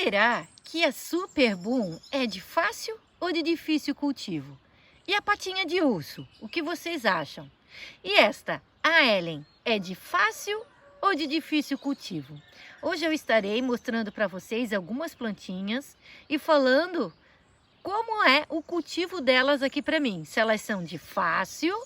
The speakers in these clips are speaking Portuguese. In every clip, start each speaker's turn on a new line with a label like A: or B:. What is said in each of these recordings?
A: Será que a Super Boom é de fácil ou de difícil cultivo? E a patinha de urso, o que vocês acham? E esta, a Ellen, é de fácil ou de difícil cultivo? Hoje eu estarei mostrando para vocês algumas plantinhas e falando como é o cultivo delas aqui para mim. Se elas são de fácil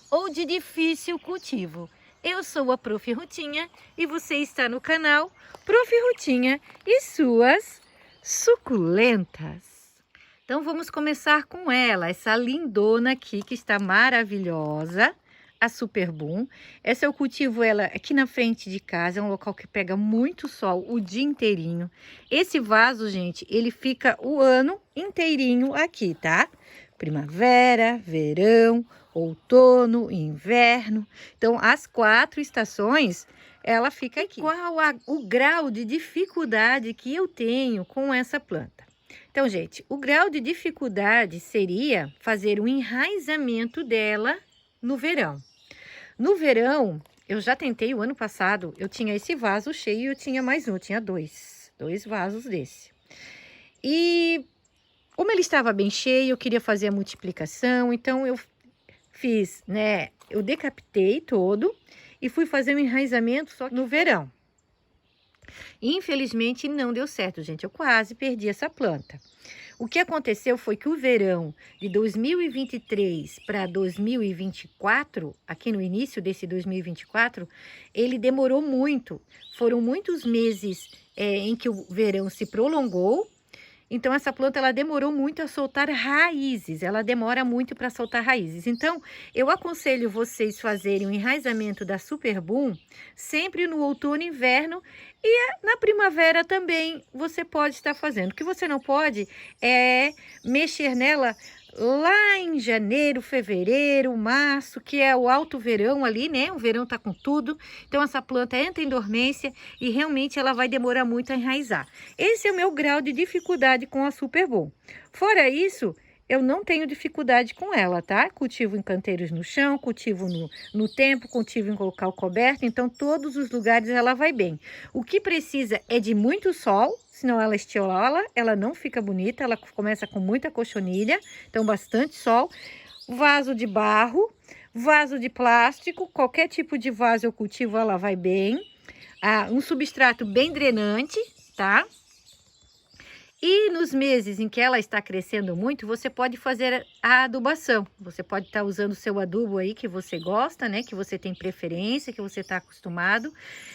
A: ou de difícil cultivo. Eu sou a Prof. Rutinha e você está no canal Prof. Rutinha e suas suculentas. Então vamos começar com ela, essa lindona aqui que está maravilhosa, a Super Boom. Essa eu cultivo ela aqui na frente de casa, é um local que pega muito sol o dia inteirinho. Esse vaso, gente, ele fica o ano inteirinho aqui, tá? Primavera, verão, outono, inverno. Então, as 4 estações, ela fica aqui. Qual o grau de dificuldade que eu tenho com essa planta? Então, gente, o grau de dificuldade seria fazer o enraizamento dela no verão. No verão, eu já tentei o ano passado, eu tinha esse vaso cheio e eu tinha mais um, eu tinha dois vasos desse. E como ele estava bem cheio, eu queria fazer a multiplicação, então eu fiz, né, eu decapitei todo e fui fazer o enraizamento só no verão. Infelizmente não deu certo, gente, eu quase perdi essa planta. O que aconteceu foi que o verão de 2023 para 2024, aqui no início desse 2024, ele demorou muito. Foram muitos meses em que o verão se prolongou. Então, essa planta, ela demorou muito a soltar raízes, ela demora muito para soltar raízes. Então, eu aconselho vocês fazerem o enraizamento da Super Boom sempre no outono e inverno e na primavera também você pode estar fazendo. O que você não pode é mexer nela lá em janeiro, fevereiro, março, que é o alto verão ali, né? O verão tá com tudo. Então, essa planta entra em dormência e realmente ela vai demorar muito a enraizar. Esse é o meu grau de dificuldade com a Super Boom. Fora isso, eu não tenho dificuldade com ela, tá? Cultivo em canteiros no chão, cultivo no tempo, cultivo em local coberto. Então, todos os lugares ela vai bem. O que precisa é de muito sol, senão ela estiola, ela não fica bonita, ela começa com muita cochonilha, então bastante sol. Vaso de barro, vaso de plástico, qualquer tipo de vaso eu cultivo, ela vai bem. Um substrato bem drenante, tá? E nos meses em que ela está crescendo muito, você pode fazer a adubação. Você pode estar usando o seu adubo aí que você gosta, né? Que você tem preferência, que você está acostumado.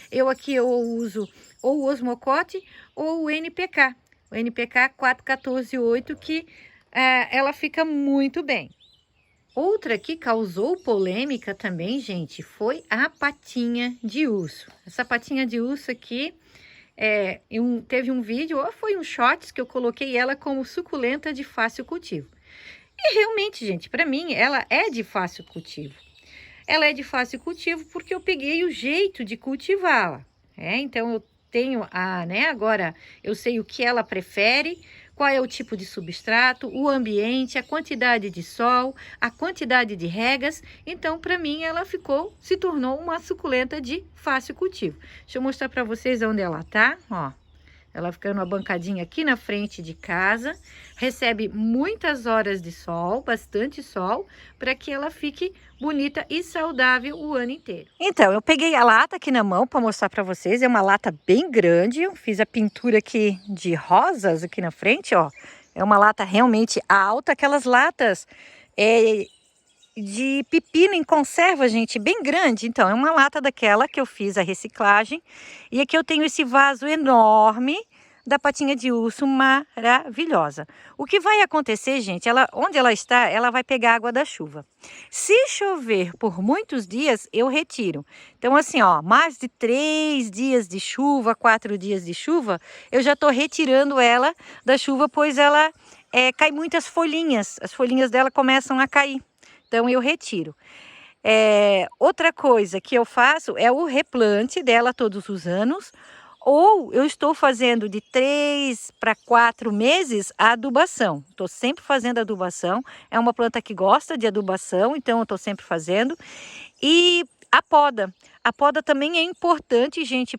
A: Eu uso ou o Osmocote ou o NPK. O NPK 4148, que ela fica muito bem. Outra que causou polêmica também, gente, foi a patinha de urso. Essa patinha de urso aqui... teve um vídeo, ou foi um shorts, que eu coloquei ela como suculenta de fácil cultivo. E realmente, gente, para mim, ela é de fácil cultivo. Ela é de fácil cultivo porque eu peguei o jeito de cultivá-la. Então, eu tenho agora eu sei o que ela prefere, qual é o tipo de substrato, o ambiente, a quantidade de sol, a quantidade de regas. Então, para mim, ela se tornou uma suculenta de fácil cultivo. Deixa eu mostrar para vocês onde ela tá, ó. Ela fica numa bancadinha aqui na frente de casa, recebe muitas horas de sol, bastante sol, para que ela fique bonita e saudável o ano inteiro. Então, eu peguei a lata aqui na mão para mostrar para vocês, é uma lata bem grande, eu fiz a pintura aqui de rosas aqui na frente, ó. É uma lata realmente alta, aquelas latas de pepino em conserva, gente, bem grande. Então, é uma lata daquela que eu fiz a reciclagem. E aqui eu tenho esse vaso enorme da patinha de urso maravilhosa. O que vai acontecer, gente, onde ela está, ela vai pegar água da chuva. Se chover por muitos dias, eu retiro. Então, assim, ó, mais de 3 dias de chuva, 4 dias de chuva, eu já tô retirando ela da chuva, pois ela cai muitas folhinhas. As folhinhas dela começam a cair. Então, eu retiro. Outra coisa que eu faço é o replante dela todos os anos. Ou eu estou fazendo de 3 para 4 meses a adubação. Estou sempre fazendo adubação. É uma planta que gosta de adubação, então eu estou sempre fazendo. E a poda. A poda também é importante, gente,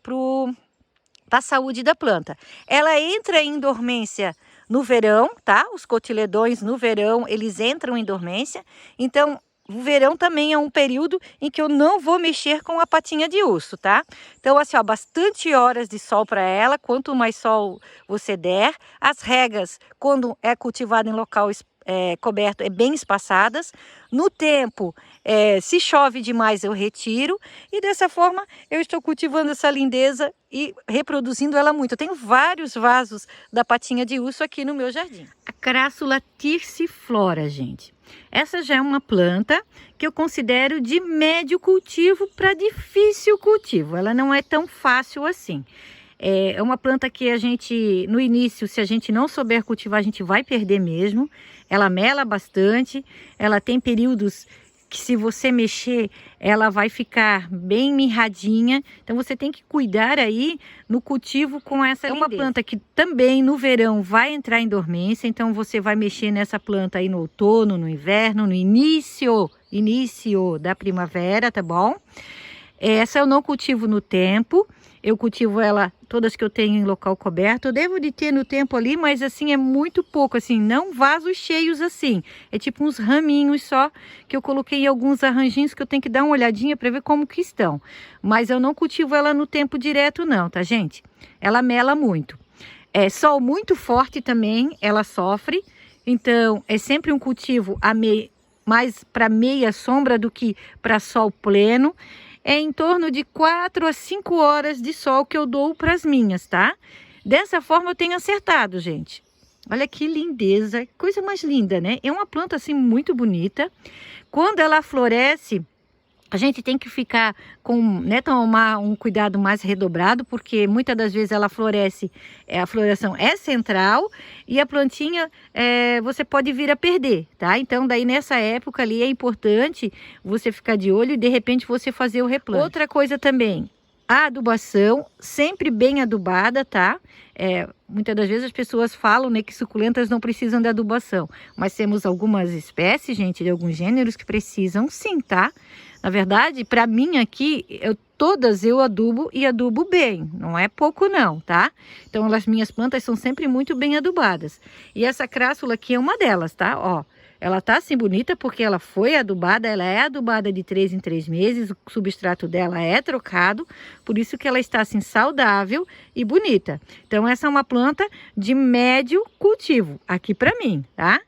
A: para a saúde da planta. Ela entra em dormência no verão, tá? Os cotiledões no verão, eles entram em dormência. Então, o verão também é um período em que eu não vou mexer com a patinha de urso, tá? Então, assim, ó, bastante horas de sol para ela. Quanto mais sol você der. As regas, quando é cultivada em local coberto, é bem espaçadas. No tempo, se chove demais, eu retiro. E dessa forma, eu estou cultivando essa lindeza e reproduzindo ela muito. Eu tenho vários vasos da patinha de urso aqui no meu jardim. A Crassula thyrciflora, gente. Essa já é uma planta que eu considero de médio cultivo para difícil cultivo. Ela não é tão fácil assim. É uma planta que a gente, no início, se a gente não souber cultivar, a gente vai perder mesmo. Ela mela bastante, ela tem períodos que se você mexer, ela vai ficar bem mirradinha. Então você tem que cuidar aí no cultivo com essa lindeza. É uma planta que também no verão vai entrar em dormência, então você vai mexer nessa planta aí no outono, no inverno, no início da primavera, tá bom? Essa eu não cultivo no tempo. Eu cultivo ela, todas que eu tenho em local coberto. Eu devo de ter no tempo ali, mas assim é muito pouco, assim, não vasos cheios assim. É tipo uns raminhos só, que eu coloquei em alguns arranjinhos que eu tenho que dar uma olhadinha para ver como que estão. Mas eu não cultivo ela no tempo direto não, tá, gente? Ela mela muito. Sol muito forte também, ela sofre. Então, é sempre um cultivo mais para meia sombra do que para sol pleno. É em torno de 4 a 5 horas de sol que eu dou para as minhas, tá? Dessa forma eu tenho acertado, gente. Olha que lindeza, coisa mais linda, né? É uma planta assim muito bonita. Quando ela floresce, a gente tem que ficar tomar um cuidado mais redobrado, porque muitas das vezes ela floresce, a floração é central e a plantinha você pode vir a perder, tá? Então daí nessa época ali é importante você ficar de olho e de repente você fazer o replante. Outra coisa também, a adubação, sempre bem adubada, tá? Muitas das vezes as pessoas falam, né, que suculentas não precisam de adubação, mas temos algumas espécies, gente, de alguns gêneros que precisam sim, tá? Na verdade, para mim aqui, todas eu adubo e adubo bem, não é pouco não, tá? Então, as minhas plantas são sempre muito bem adubadas. E essa crassula aqui é uma delas, tá? Ó, ela tá assim bonita porque ela foi adubada, ela é adubada de 3 em 3 meses, o substrato dela é trocado, por isso que ela está assim saudável e bonita. Então, essa é uma planta de médio cultivo aqui para mim, tá?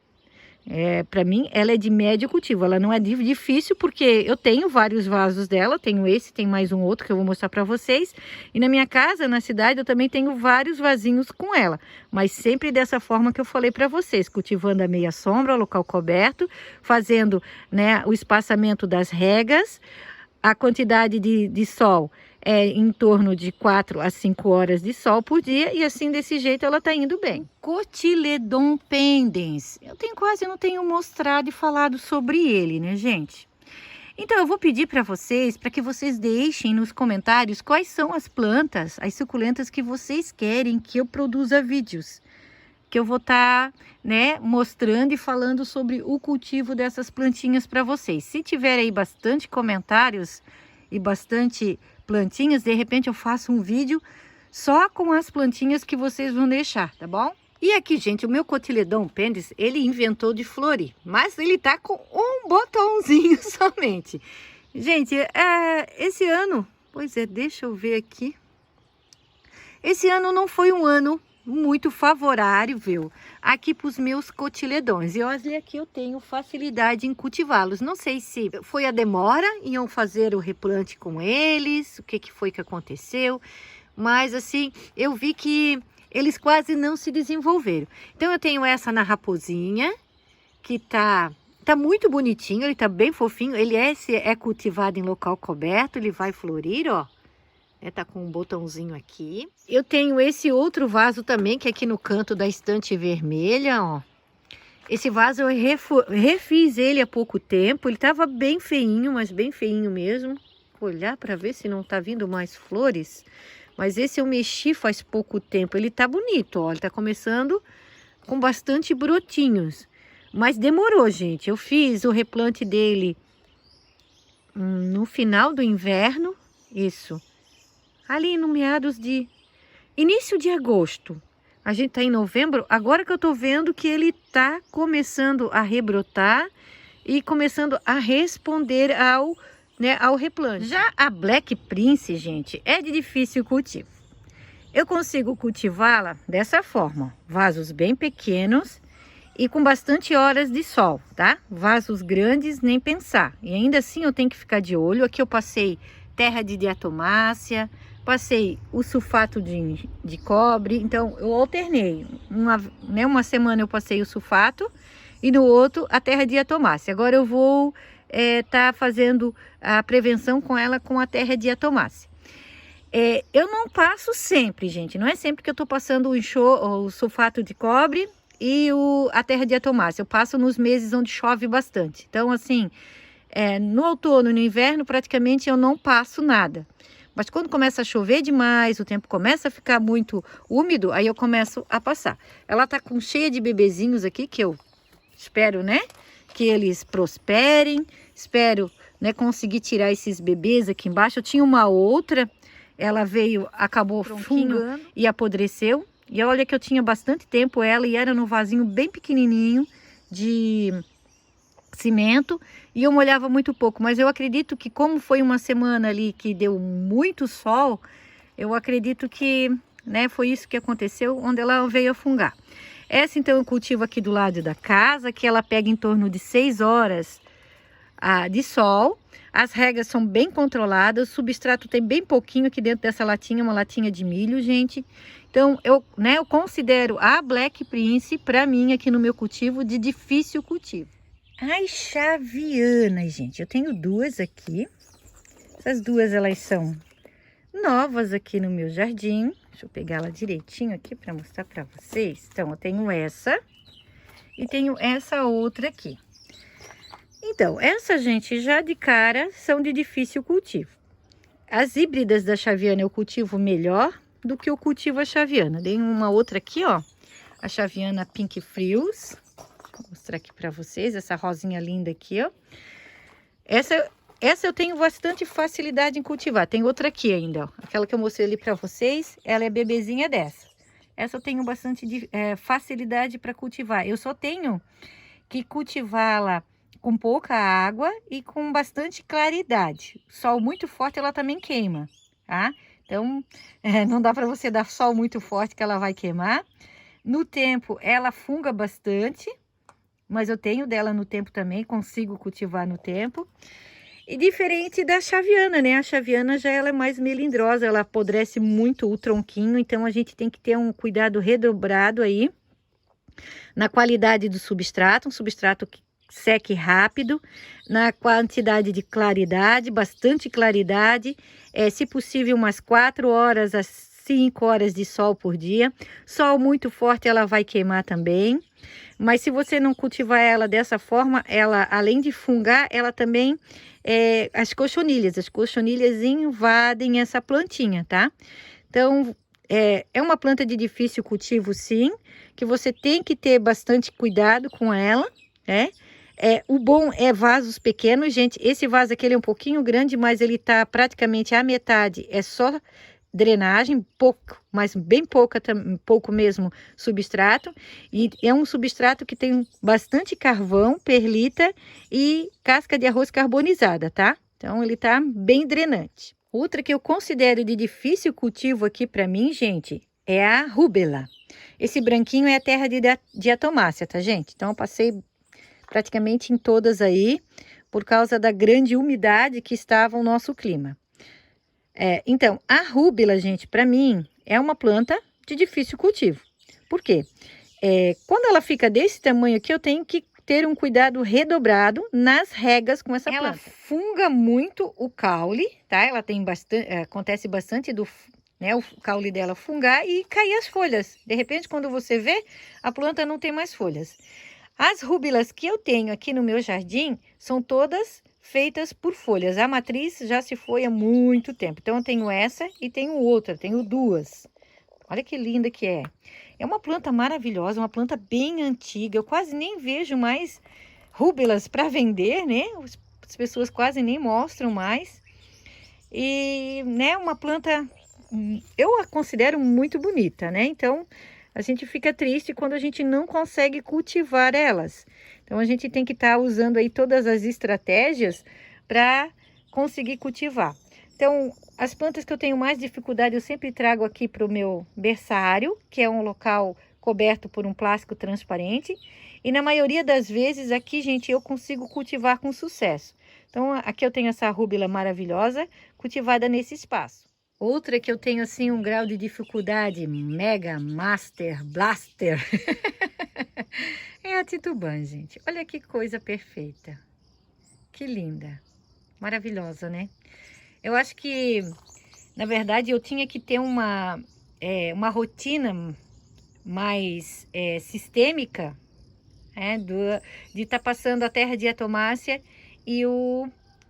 A: Para mim, ela é de médio cultivo, ela não é difícil porque eu tenho vários vasos dela, tenho esse, tem mais um outro que eu vou mostrar para vocês. E na minha casa, na cidade, eu também tenho vários vasinhos com ela, mas sempre dessa forma que eu falei para vocês, cultivando a meia sombra, local coberto, fazendo, né, o espaçamento das regas, a quantidade de sol em torno de 4 a 5 horas de sol por dia e assim desse jeito ela tá indo bem. Cotyledon pendens, eu quase não tenho mostrado e falado sobre ele, né, gente? Então eu vou pedir para que vocês deixem nos comentários quais são as plantas, as suculentas que vocês querem que eu produza vídeos. Que eu vou estar, né, mostrando e falando sobre o cultivo dessas plantinhas para vocês. Se tiver aí bastante comentários e bastante plantinhas, de repente eu faço um vídeo só com as plantinhas que vocês vão deixar, tá bom? E aqui, gente, o meu Cotyledon pendens, ele inventou de florir, mas ele tá com um botãozinho somente. Gente, esse ano, deixa eu ver aqui. Esse ano não foi um ano muito favorável aqui para os meus cotiledões. E olha, aqui eu tenho facilidade em cultivá-los. Não sei se foi a demora em eu fazer o replante com eles, o que foi que aconteceu, mas assim, eu vi que eles quase não se desenvolveram. Então eu tenho essa na raposinha, que tá muito bonitinho, ele tá bem fofinho, ele é cultivado em local coberto, ele vai florir, ó. Tá com um botãozinho aqui. Eu tenho esse outro vaso também, que é aqui no canto da estante vermelha, ó. Esse vaso eu refiz ele há pouco tempo. Ele tava bem feinho, mas bem feinho mesmo. Vou olhar para ver se não tá vindo mais flores. Mas esse eu mexi faz pouco tempo. Ele tá bonito, ó. Ele tá começando com bastante brotinhos. Mas demorou, gente. Eu fiz o replante dele no final do inverno. Isso. Ali no meados de... Início de agosto. A gente tá em novembro, agora que eu tô vendo que ele tá começando a rebrotar e começando a responder ao replante. Já a Black Prince, gente, é de difícil cultivo. Eu consigo cultivá-la dessa forma, vasos bem pequenos e com bastante horas de sol, tá? Vasos grandes, nem pensar. E ainda assim eu tenho que ficar de olho. Aqui eu passei terra de diatomácea, passei o sulfato de cobre, então eu alternei. Uma semana eu passei o sulfato e no outro a terra de diatomácea. Agora eu vou tá fazendo a prevenção com ela com a terra de diatomácea. Eu não passo sempre, gente, não é sempre que eu tô passando o sulfato de cobre e a terra de diatomácea. Eu passo nos meses onde chove bastante. Então, assim, no outono e no inverno, praticamente eu não passo nada. Mas quando começa a chover demais, o tempo começa a ficar muito úmido, aí eu começo a passar. Ela tá cheia de bebezinhos aqui, que eu espero, né, que eles prosperem. Espero, né, conseguir tirar esses bebês aqui embaixo. Eu tinha uma outra, ela acabou fungando e apodreceu. E olha que eu tinha bastante tempo ela e era no vasinho bem pequenininho de cimento e eu molhava muito pouco. Mas eu acredito que como foi uma semana ali que deu muito sol, eu acredito que, né, foi isso que aconteceu, onde ela veio a fungar. Essa então eu cultivo aqui do lado da casa, que ela pega em torno de 6 horas de sol. As regas são bem controladas, o substrato tem bem pouquinho aqui dentro dessa latinha, uma latinha de milho, gente. Então, eu considero a Black Prince, para mim, aqui no meu cultivo, de difícil cultivo. As Chavianas, gente, eu tenho duas aqui. Essas duas, elas são novas aqui no meu jardim. Deixa eu pegar ela direitinho aqui para mostrar para vocês. Então, eu tenho essa e tenho essa outra aqui. Então, essa, gente, já de cara, são de difícil cultivo. As híbridas da Chaviana eu cultivo melhor do que eu cultivo a Chaviana. Tem uma outra aqui, ó, a Chaviana Pink Frios. Vou mostrar aqui para vocês, essa rosinha linda aqui, ó. Essa eu tenho bastante facilidade em cultivar. Tem outra aqui ainda, ó. Aquela que eu mostrei ali para vocês, ela é bebezinha dessa. Essa eu tenho bastante facilidade para cultivar. Eu só tenho que cultivá-la com pouca água e com bastante claridade. Sol muito forte ela também queima, tá? Então, não dá para você dar sol muito forte que ela vai queimar. No tempo, ela funga bastante, mas eu tenho dela no tempo também, consigo cultivar no tempo. E diferente da Chaviana, né? A Chaviana já ela é mais melindrosa, ela apodrece muito o tronquinho, então a gente tem que ter um cuidado redobrado aí na qualidade do substrato, um substrato que seque rápido, na quantidade de claridade, bastante claridade, se possível umas 4 horas a 5 horas de sol por dia. Sol muito forte ela vai queimar também, mas se você não cultivar ela dessa forma, ela além de fungar, ela também, as cochonilhas invadem essa plantinha, tá? Então, é uma planta de difícil cultivo sim, que você tem que ter bastante cuidado com ela, né? O bom é vasos pequenos, gente. Esse vaso aqui ele é um pouquinho grande, mas ele tá praticamente a metade. É só drenagem, pouco, mas bem pouco mesmo substrato. E é um substrato que tem bastante carvão, perlita e casca de arroz carbonizada, tá? Então ele tá bem drenante. Outra que eu considero de difícil cultivo aqui para mim, gente, é a rúbela. Esse branquinho é a terra de diatomácea, tá, gente? Então eu passei praticamente em todas aí, por causa da grande umidade que estava o nosso clima. Então, a rúbila, gente, para mim, é uma planta de difícil cultivo. Por quê? Quando ela fica desse tamanho aqui, eu tenho que ter um cuidado redobrado nas regas com essa planta. Ela funga muito o caule, tá? Ela tem bastante, acontece bastante o caule dela fungar e cair as folhas. De repente, quando você vê, a planta não tem mais folhas. As rúbilas que eu tenho aqui no meu jardim são todas feitas por folhas. A matriz já se foi há muito tempo. Então, eu tenho essa e tenho outra, tenho duas. Olha que linda que é. É uma planta maravilhosa, uma planta bem antiga. Eu quase nem vejo mais rúbilas para vender, né? As pessoas quase nem mostram mais. E, né, uma planta eu a considero muito bonita, né? Então, a gente fica triste quando a gente não consegue cultivar elas. Então, a gente tem que estar usando aí todas as estratégias para conseguir cultivar. Então, as plantas que eu tenho mais dificuldade, eu sempre trago aqui para o meu berçário, que é um local coberto por um plástico transparente. E na maioria das vezes aqui, gente, eu consigo cultivar com sucesso. Então, aqui eu tenho essa rúbila maravilhosa, cultivada nesse espaço. Outra que eu tenho, assim, um grau de dificuldade, mega, master, blaster, é a titubã, gente. Olha que coisa perfeita. Que linda. Maravilhosa, né? Eu acho que, na verdade, eu tinha que ter uma rotina mais sistêmica, de estar passando a terra diatomácea e o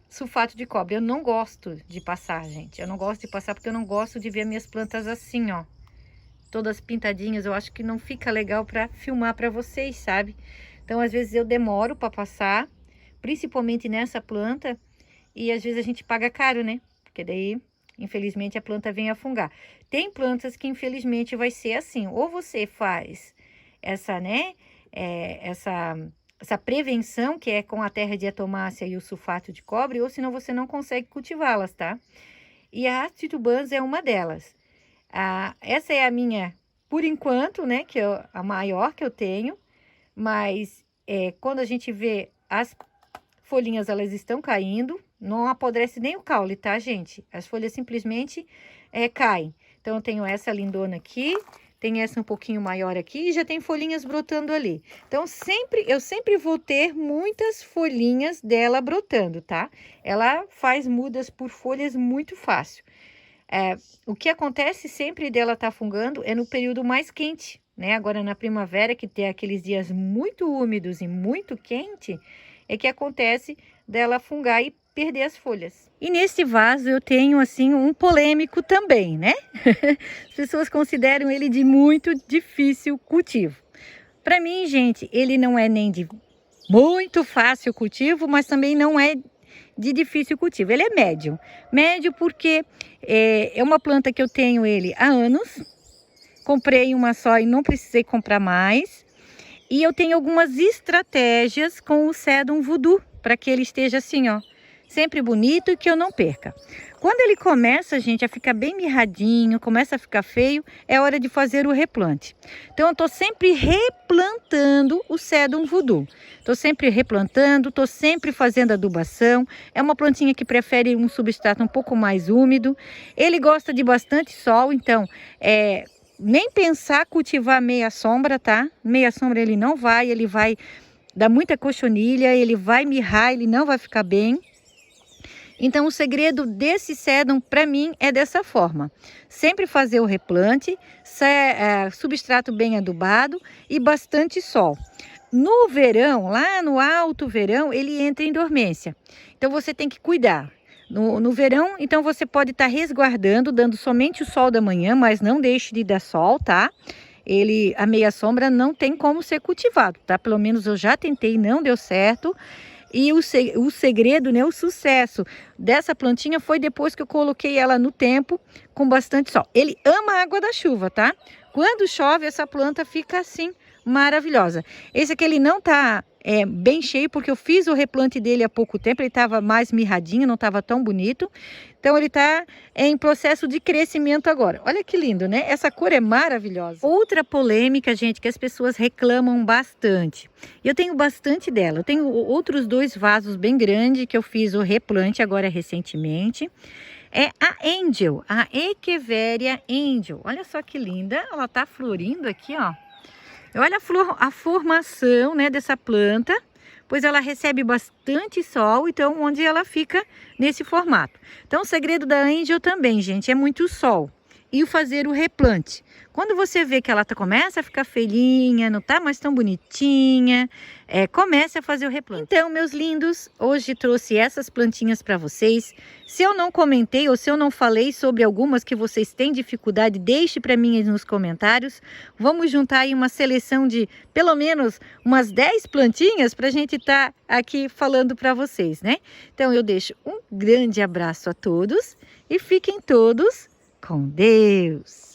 A: sulfato de cobre. Eu não gosto de passar, gente. Eu não gosto de passar porque eu não gosto de ver minhas plantas assim, ó. Todas pintadinhas. Eu acho que não fica legal para filmar para vocês, sabe? Então, às vezes eu demoro para passar, principalmente nessa planta. E às vezes a gente paga caro, né? Porque daí, infelizmente, a planta vem a fungar. Tem plantas que, infelizmente, vai ser assim. Ou você faz essa, né? Essa prevenção, que é com a terra diatomácea e o sulfato de cobre, ou senão você não consegue cultivá-las, tá? E a titubãs é uma delas. Essa é a minha, por enquanto, né? Que é a maior que eu tenho. Mas quando a gente vê as folhinhas, elas estão caindo. Não apodrece nem o caule, tá, gente? As folhas simplesmente caem. Então, eu tenho essa lindona aqui, tem essa um pouquinho maior aqui e já tem folhinhas brotando ali. Então, eu sempre vou ter muitas folhinhas dela brotando, tá? Ela faz mudas por folhas muito fácil. O que acontece sempre dela estar fungando é no período mais quente, né? Agora, na primavera, que tem aqueles dias muito úmidos e muito quente, é que acontece dela fungar e perder as folhas. E nesse vaso eu tenho assim um polêmico também, né? As pessoas consideram ele de muito difícil cultivo. Para mim, gente, ele não é nem de muito fácil cultivo, mas também não é de difícil cultivo. Ele é médio. Médio porque é uma planta que eu tenho ele há anos. Comprei uma só e não precisei comprar mais. E eu tenho algumas estratégias com o Sedum Voodoo para que ele esteja assim, ó, sempre bonito e que eu não perca. Quando ele começa, gente, a ficar bem mirradinho, começa a ficar feio, é hora de fazer o replante. Então, eu tô sempre replantando o Sedum Voodoo. Tô sempre replantando, tô sempre fazendo adubação. É uma plantinha que prefere um substrato um pouco mais úmido. Ele gosta de bastante sol, então, nem pensar cultivar meia sombra, tá? Meia sombra ele não vai, ele vai dar muita cochonilha, ele vai mirrar, ele não vai ficar bem. Então, o segredo desse sedum, para mim, é dessa forma. Sempre fazer o replante, substrato bem adubado e bastante sol. No verão, lá no alto verão, ele entra em dormência. Então, você tem que cuidar. No verão, então, você pode estar resguardando, dando somente o sol da manhã, mas não deixe de dar sol, tá? A meia sombra não tem como ser cultivado, tá? Pelo menos eu já tentei, não deu certo. E o segredo, né, o sucesso dessa plantinha foi depois que eu coloquei ela no tempo com bastante sol. Ele ama a água da chuva, tá? Quando chove, essa planta fica assim, maravilhosa. Esse aqui ele não tá bem cheio, porque eu fiz o replante dele há pouco tempo. Ele estava mais mirradinho, não estava tão bonito. Então, ele está em processo de crescimento agora. Olha que lindo, né? Essa cor é maravilhosa. Outra polêmica, gente, que as pessoas reclamam bastante. Eu tenho bastante dela. Eu tenho outros 2 vasos bem grandes que eu fiz o replante agora recentemente. É a Angel, a Echeveria Angel. Olha só que linda. Ela tá florindo aqui, ó. Olha a formação, né, dessa planta, pois ela recebe bastante sol, então onde ela fica nesse formato. Então o segredo da Angel também, gente, é muito sol e o fazer o replante. Quando você vê que ela começa a ficar feinha, não tá mais tão bonitinha, comece a fazer o replante. Então, meus lindos, hoje trouxe essas plantinhas para vocês. Se eu não comentei ou se eu não falei sobre algumas que vocês têm dificuldade, deixe para mim nos comentários. Vamos juntar aí uma seleção de pelo menos umas 10 plantinhas para a gente estar aqui falando para vocês, né? Então, eu deixo um grande abraço a todos e fiquem todos com Deus.